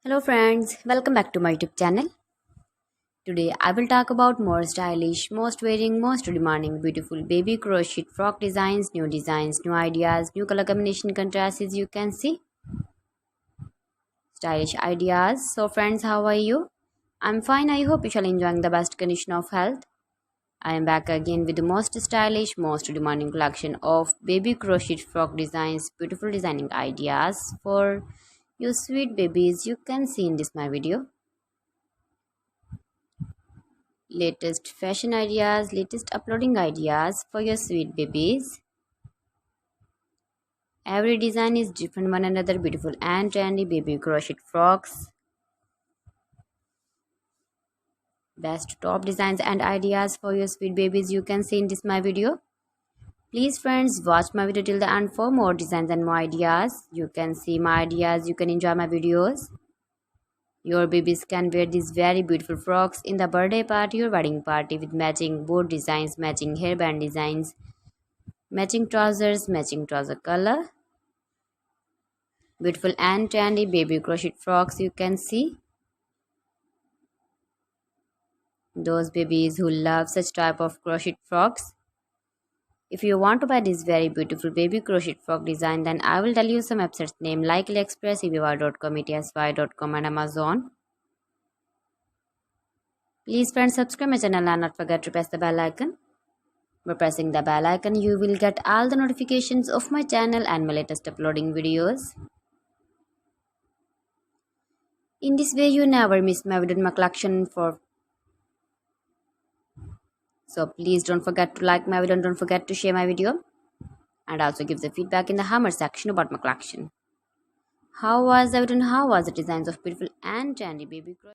Hello friends, welcome back to my YouTube channel. Today I will talk about more stylish, most wearing, most demanding, beautiful baby crochet frock designs, new ideas, new color combination contrasts as you can see. Stylish ideas. So friends, how are you? I'm fine. I hope you shall enjoying the best condition of health. I am back again with the most stylish, most demanding collection of baby crochet frock designs, beautiful designing ideas for you sweet babies you can see in this my video. Latest fashion ideas, latest uploading ideas for your sweet babies. Every design is different one another, beautiful and trendy baby crochet frocks. Best top designs and ideas for your sweet babies you can see in this my video. Please friends, watch my video till the end for more designs and more ideas. You can see my ideas, you can enjoy my videos. Your babies can wear these very beautiful frocks in the birthday party or wedding party with matching board designs, matching hairband designs, matching trouser color. Beautiful and trendy baby crochet frocks you can see. Those babies who love such type of crochet frocks. If you want to buy this very beautiful baby crochet frock design, then I will tell you some websites name like AliExpress, eBay.com, ETSY.com and Amazon. Please friends, subscribe my channel and not forget to press the bell icon. By pressing the bell icon, you will get all the notifications of my channel and my latest uploading videos. In this way, you never miss my video in my collection for. So please don't forget to like my video and don't forget to share my video. And also give the feedback in the hammer section about my collection. How was the video and how was the designs of beautiful and trendy baby crochet?